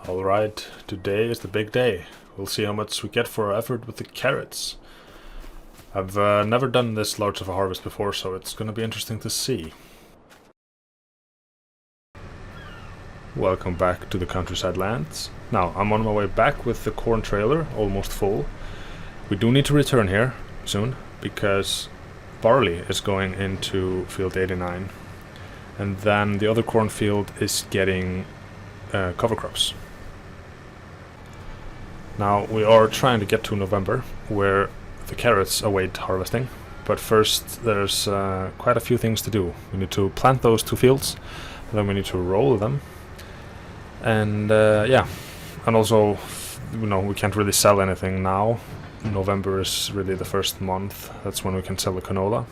Alright, today is the big day. We'll see how much we get for our effort with the carrots. I've never done this large of a harvest before, so it's gonna be interesting to see. Welcome back to the countryside lands. Now, I'm on my way back with the corn trailer, almost full. We do need to return here soon, because barley is going into field 89. And then the other cornfield is getting cover crops. Now we are trying to get to November, where the carrots await harvesting, but first there's quite a few things to do. We need to plant those two fields, and then we need to roll them, and yeah, and also, you know, we can't really sell anything now. November is really the first month, that's when we can sell the canola.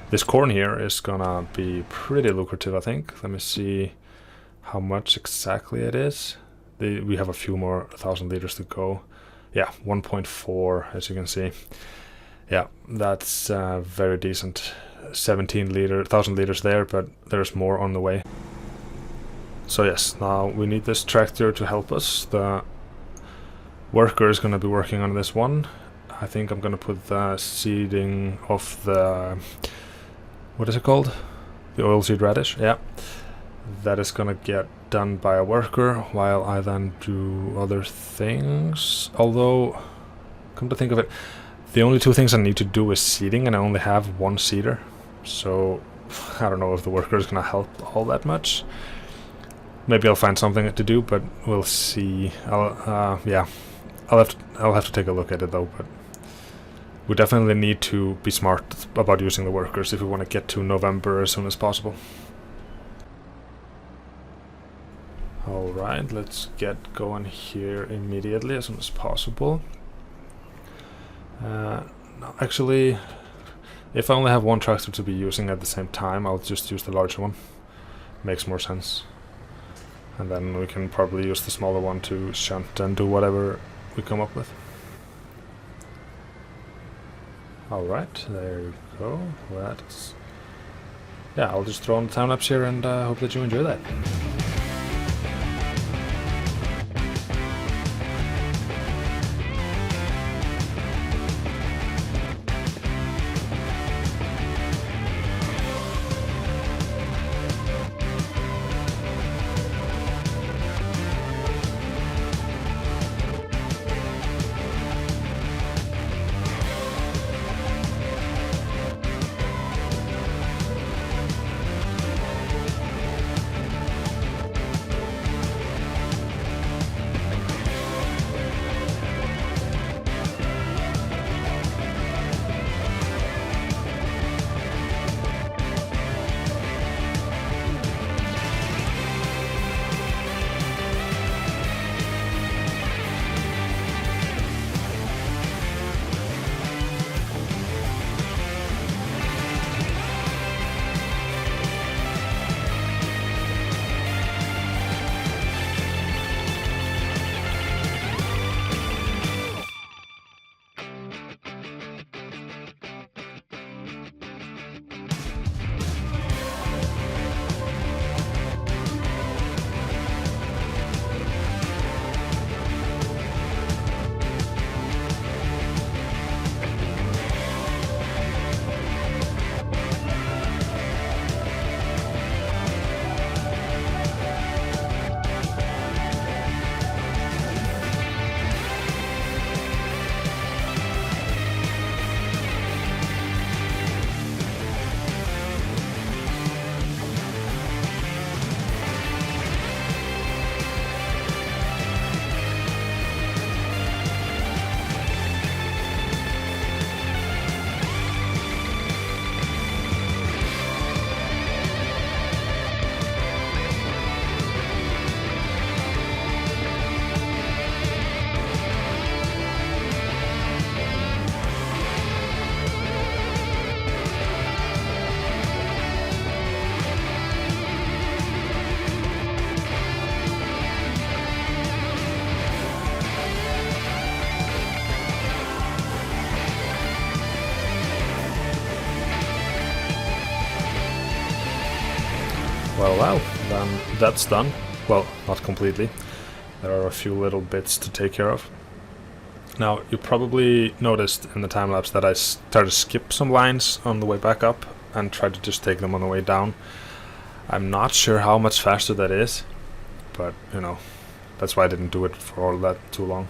This corn here is gonna be pretty lucrative, I think. Let me see how much exactly it is. We have a few more 1,000 liters to go. Yeah, 1.4 as you can see. Yeah, that's very decent. 1,000 liters there, but there's more on the way. So yes, now we need this tractor to help us. The worker is going to be working on this one. I think I'm going to put the seeding of the... what is it called? The oilseed radish, yeah. That is gonna get done by a worker while I then do other things. Although, come to think of it, the only two things I need to do is seeding, and I only have one seeder. So I don't know if the worker is gonna help all that much. Maybe I'll find something to do, but we'll see. Yeah, I'll have to take a look at it though. But we definitely need to be smart about using the workers if we want to get to November as soon as possible. Alright, let's get going here immediately as soon as possible. No, actually, if I only have one tractor to be using at the same time, I'll just use the larger one. Makes more sense. And then we can probably use the smaller one to shunt and do whatever we come up with. Alright, there you go. That's... yeah, I'll just throw on the time-lapse here and hope that you enjoy that. Well, then that's done. Well, not completely. There are a few little bits to take care of. Now, you probably noticed in the time-lapse that I started to skip some lines on the way back up and tried to just take them on the way down. I'm not sure how much faster that is, but, you know, that's why I didn't do it for all that too long.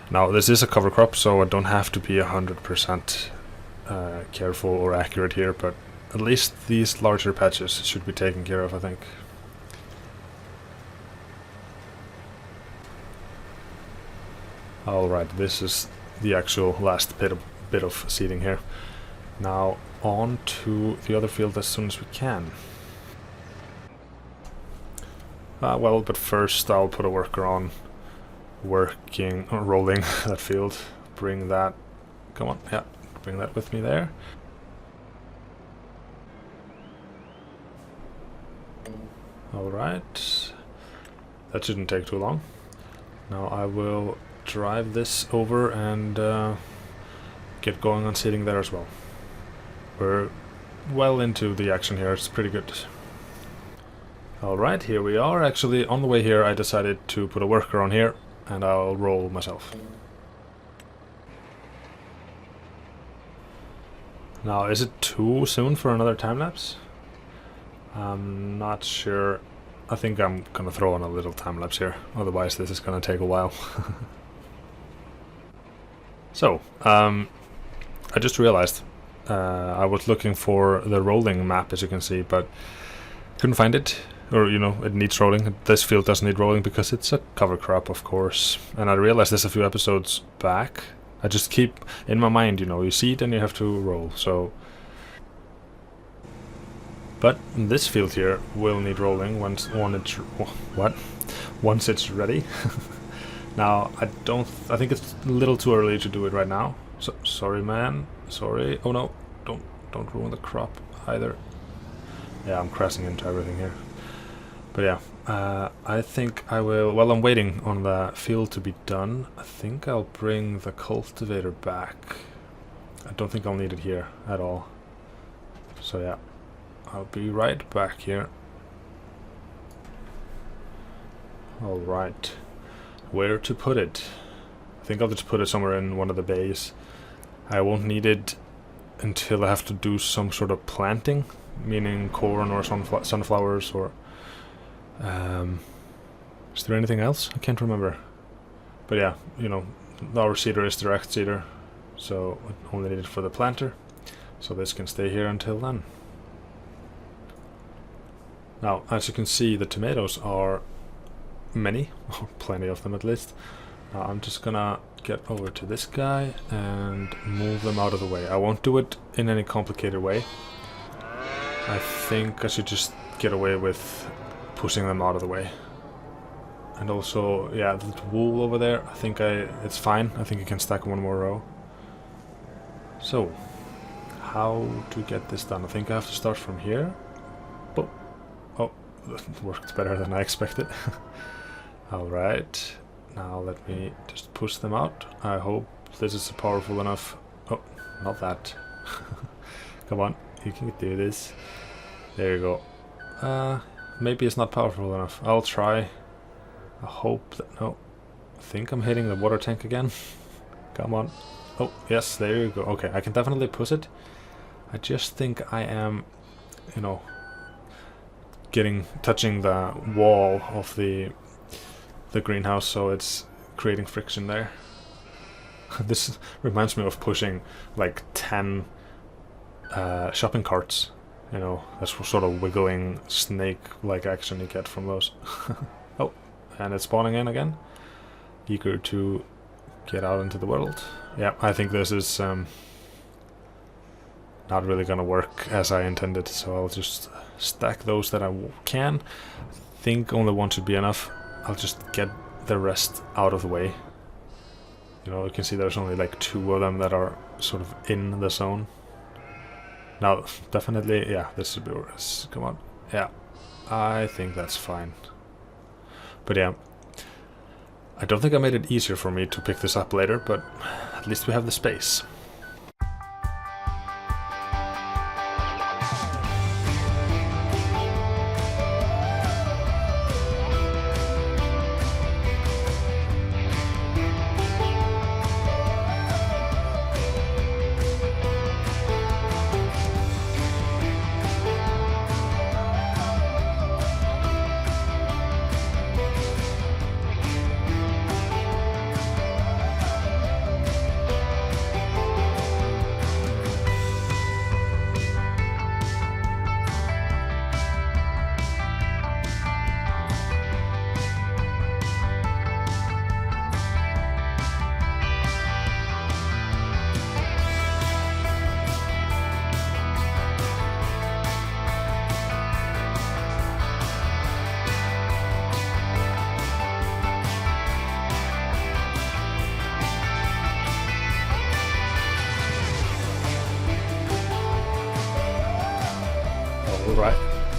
Now, this is a cover crop, so I don't have to be 100% careful or accurate here, but at least these larger patches should be taken care of, I think. Alright, this is the actual last bit of seeding here. Now on to the other field as soon as we can. Well, but first I'll put a worker on rolling that field. Bring that, come on, yeah, bring that with me there. Alright, that shouldn't take too long. Now I will drive this over and get going on seeding there as well. We're well into the action here, it's pretty good. Alright, here we are. Actually, on the way here I decided to put a worker on here and I'll roll myself. Now, is it too soon for another time-lapse? I'm not sure. I think I'm gonna throw on a little time-lapse here, otherwise this is gonna take a while. So, I just realized I was looking for the rolling map, as you can see, but couldn't find it. Or, you know, it needs rolling. This field doesn't need rolling because it's a cover crop, of course. And I realized this a few episodes back. I just keep in my mind, you know, you seed and you have to roll, so... But this field here will need rolling once it's ready. Now, I think it's a little too early to do it right now. So, sorry, man. Sorry. Oh no, don't ruin the crop either. Yeah, I'm crashing into everything here. But yeah, I think I will, while I'm waiting on the field to be done, I think I'll bring the cultivator back. I don't think I'll need it here at all. So yeah, I'll be right back here. Alright. Where to put it? I think I'll just put it somewhere in one of the bays. I won't need it until I have to do some sort of planting, meaning corn or sunflowers or... is there anything else? I can't remember. But yeah, you know, our seeder is direct seeder, so I only need it for the planter. So this can stay here until then. Now, as you can see, the tomatoes are many, or plenty of them at least. Now I'm just gonna get over to this guy and move them out of the way. I won't do it in any complicated way. I think I should just get away with pushing them out of the way. And also, yeah, the wool over there, I think it's fine. I think you can stack one more row. So, how to get this done? I think I have to start from here. Oh, that worked better than I expected. Alright, now let me just push them out. I hope this is powerful enough. Oh, not that. Come on, you can do this. There you go. Maybe it's not powerful enough. I'll try. I hope that... No. I think I'm hitting the water tank again. Come on. Oh, yes, there you go. Okay, I can definitely push it. I just think I am, you know, touching the wall of the greenhouse, so it's creating friction there. This reminds me of pushing like 10 shopping carts. You know, that's sort of wiggling snake-like action you get from those. Oh, and it's spawning in again. Eager to get out into the world. Yeah, I think this is not really gonna work as I intended, so I'll just stack those that I can. I think only one should be enough. I'll just get the rest out of the way. You know, you can see there's only like 2 of them that are sort of in the zone. Now, definitely, yeah, this should be worse. Come on. Yeah, I think that's fine. But yeah, I don't think I made it easier for me to pick this up later, but at least we have the space.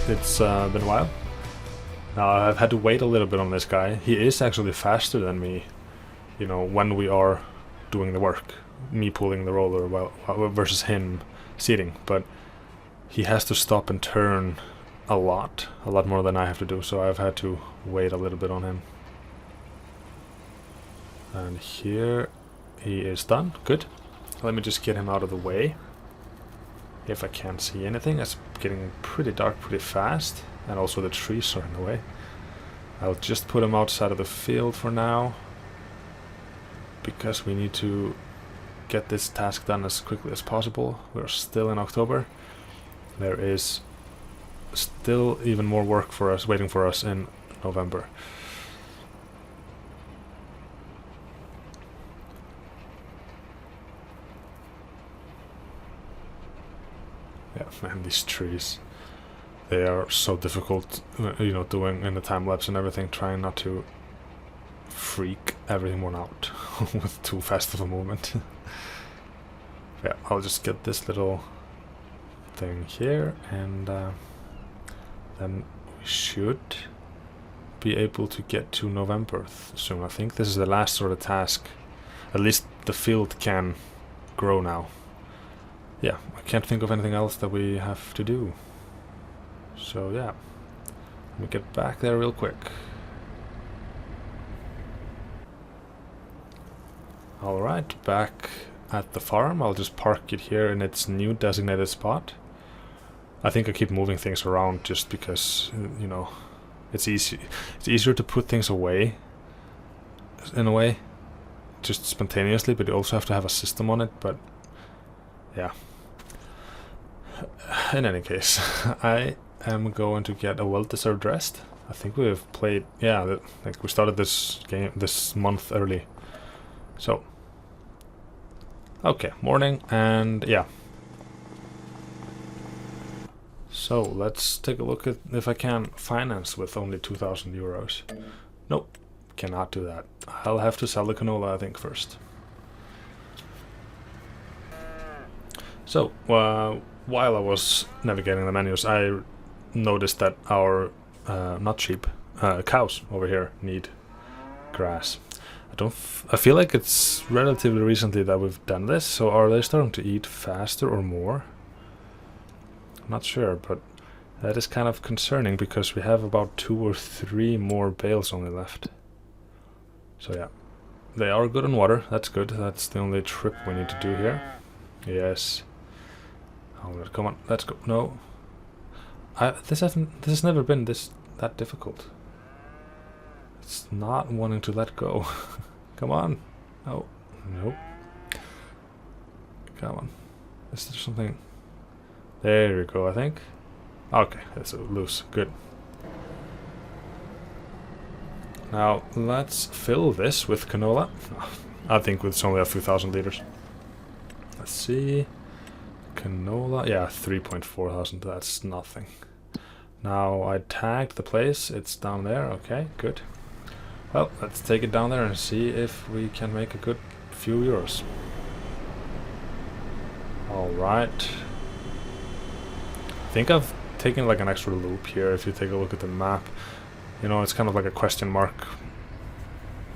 It's been a while. Now I've had to wait a little bit on this guy. He is actually faster than me, you know, when we are doing the work. Me pulling the roller versus him seating. But he has to stop and turn a lot more than I have to do. So I've had to wait a little bit on him. And here he is done. Good. Let me just get him out of the way. If I can't see anything, it's getting pretty dark pretty fast. And also the trees are in the way. I'll just put him outside of the field for now. Because we need to get this task done as quickly as possible. We're still in October. There is still even more work for us, waiting for us in November. Yeah, man, these trees. They are so difficult, you know, doing in the time lapse and everything, trying not to freak everyone out with too fast of a movement. Yeah, I'll just get this little thing here, and then we should be able to get to November soon. I think this is the last sort of task. At least the field can grow now. Yeah, I can't think of anything else that we have to do. So yeah, let me get back there real quick. Alright, back at the farm. I'll just park it here in its new designated spot. I think I keep moving things around just because, you know, it's easy. It's easier to put things away, in a way, just spontaneously, but you also have to have a system on it, but yeah. In any case, I am going to get a well-deserved rest. I think we've played, yeah, like we started this game this month early. So, okay, morning, and yeah. So, let's take a look at if I can finance with only 2,000 euros. Nope, cannot do that. I'll have to sell the canola, I think, first. So, while I was navigating the menus, I noticed that our, not sheep, cows over here need grass. I feel like it's relatively recently that we've done this, so are they starting to eat faster or more? I'm not sure, but that is kind of concerning because we have about 2 or 3 more bales only left. So yeah, they are good on water, that's good. That's the only trip we need to do here. Yes. Oh, come on, let's go. No. This has never been that difficult. It's not wanting to let go. Come on. No. Nope. Come on. Is there something? There we go, I think. Okay, it's loose. Good. Now, let's fill this with canola. I think it's only a few thousand liters. Let's see. Canola. Yeah, 3,400. That's nothing. Now, I tagged the place. It's down there. Okay, good. Well, let's take it down there and see if we can make a good few euros. Alright. I think I've taken like an extra loop here. If you take a look at the map, you know, it's kind of like a question mark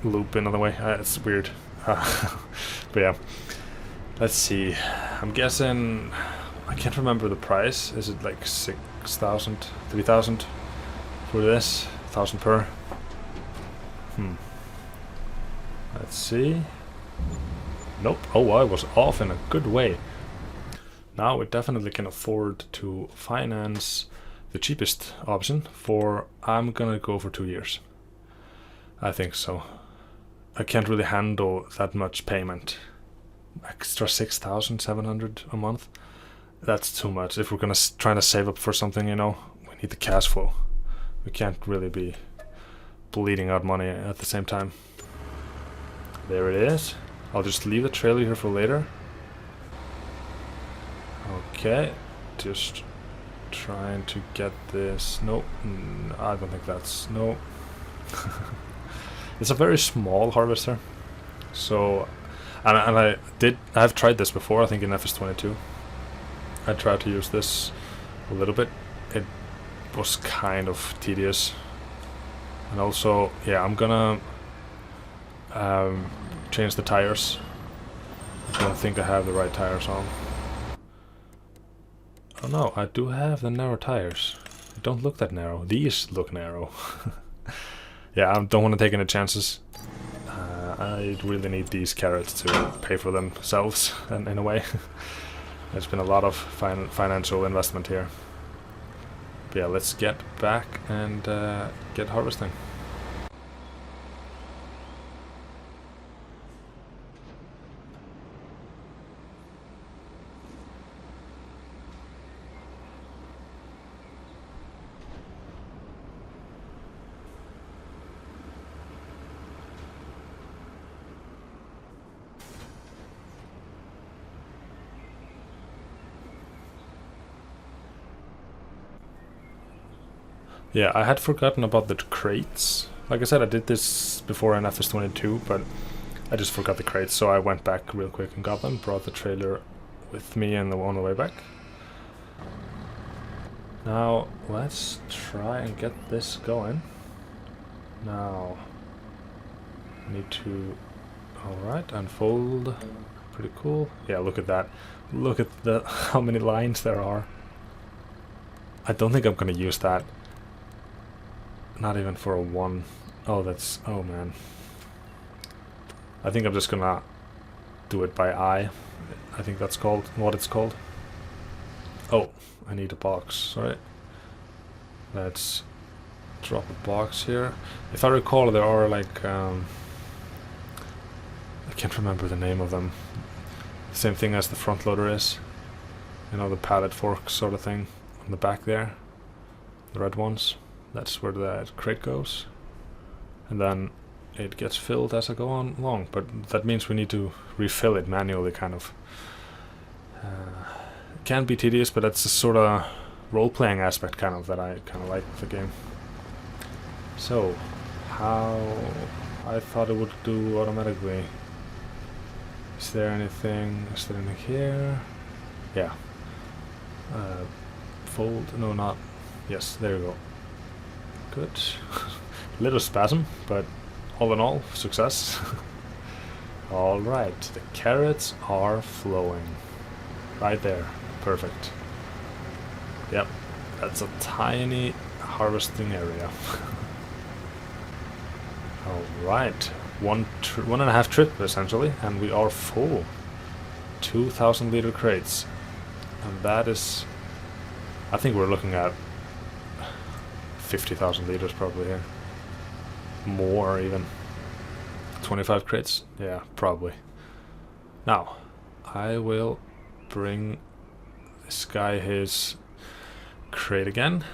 loop in another way. It's weird. But yeah. Let's see. I'm guessing... I can't remember the price. Is it like 6,000, 3,000 for this? 1,000 per? Let's see. Nope. Oh, I was off in a good way. Now we definitely can afford to finance the cheapest option for... I'm gonna go for 2 years. I think so. I can't really handle that much payment. Extra 6,700 a month. That's too much. If we're gonna try to save up for something, you know, we need the cash flow. We can't really be bleeding out money at the same time. There it is. I'll just leave the trailer here for later. Okay, just trying to get this. Nope, I don't think that's no. It's a very small harvester, so and I've tried this before. I think in FS25 I tried to use this a little bit. It was kind of tedious. And also, yeah, I'm gonna change the tires. I don't think I have the right tires on. Oh no, I do have the narrow tires. They don't look that narrow. These look narrow. Yeah, I don't want to take any chances. I really need these carrots to pay for themselves in a way. There's been a lot of financial investment here. But yeah, let's get back and get harvesting. Yeah, I had forgotten about the crates. Like I said, I did this before in FS22, but I just forgot the crates, so I went back real quick and got them, brought the trailer with me on the way back. Now, let's try and get this going. Now, I need to... Alright, unfold. Pretty cool. Yeah, look at that. Look at the how many lines there are. I don't think I'm gonna use that. Not even for a one. Oh, that's... Oh, man. I think I'm just gonna do it by eye. I think that's called... what it's called. Oh, I need a box. Sorry. Let's drop a box here. If I recall, there are like... I can't remember the name of them. Same thing as the front loader is. You know, the pallet fork sort of thing on the back there. The red ones. That's where the crate goes. And then it gets filled as I go on along. But that means we need to refill it manually, kind of. It can be tedious, but that's a sort of role-playing aspect, kind of, that I kind of like with the game. So, how... I thought it would do automatically. Is there anything... Is there anything here? Yeah. Fold... No, not... Yes, there you go. Good. Little spasm, but all in all, success. Alright, the carrots are flowing. Right there. Perfect. Yep, that's a tiny harvesting area. Alright, one and a half trip essentially, and we are full. 2,000 liter crates. And that is... I think we're looking at 50,000 liters probably here. More even. 25 crates? Yeah, probably. Now, I will bring this guy his crate again.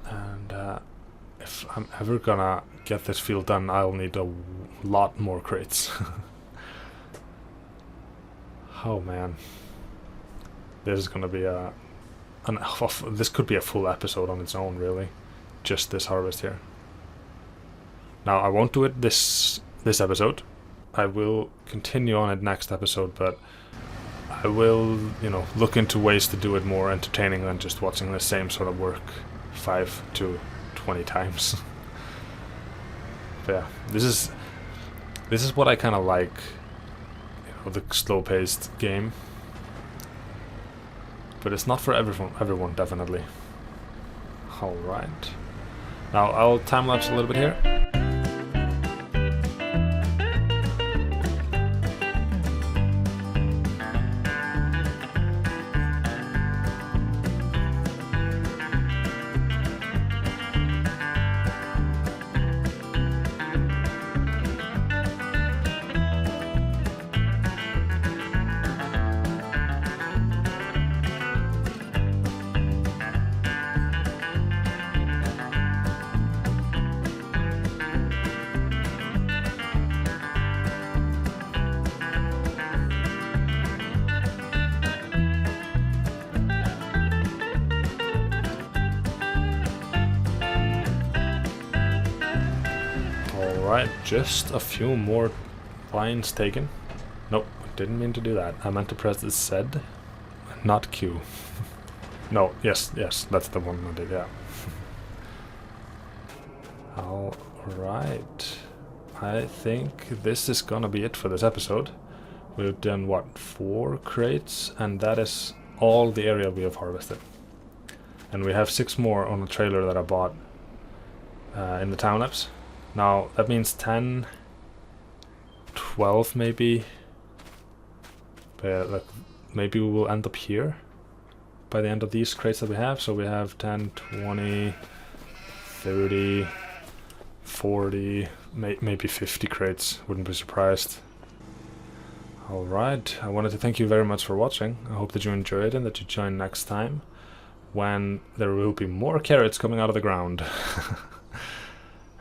And if I'm ever gonna get this field done, I'll need a lot more crates. Oh man. This is gonna be this could be a full episode on its own, really. Just this harvest here. Now, I won't do it this episode. I will continue on it next episode, but I will, you know, look into ways to do it more entertaining than just watching the same sort of work 5 to 20 times. But yeah, this is what I kind of like, you know, the slow-paced game. But it's not for everyone, definitely. Alright. Now, I'll time-lapse a little bit here. Alright, just a few more lines taken. Nope, didn't mean to do that. I meant to press the Z, not Q. No, yes, that's the one I did, yeah. Alright. I think this is gonna be it for this episode. We've done, what, 4 crates? And that is all the area we have harvested. And we have 6 more on the trailer that I bought in the town apps. Now, that means 10, 12 maybe. But like, maybe we will end up here by the end of these crates that we have. So we have 10, 20, 30, 40, maybe 50 crates. Wouldn't be surprised. Alright, I wanted to thank you very much for watching. I hope that you enjoyed and that you join next time, when there will be more carrots coming out of the ground.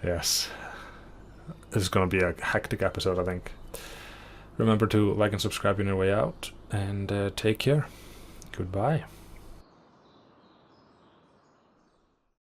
Yes. This is going to be a hectic episode, I think. Remember to like and subscribe on your way out, and take care. Goodbye.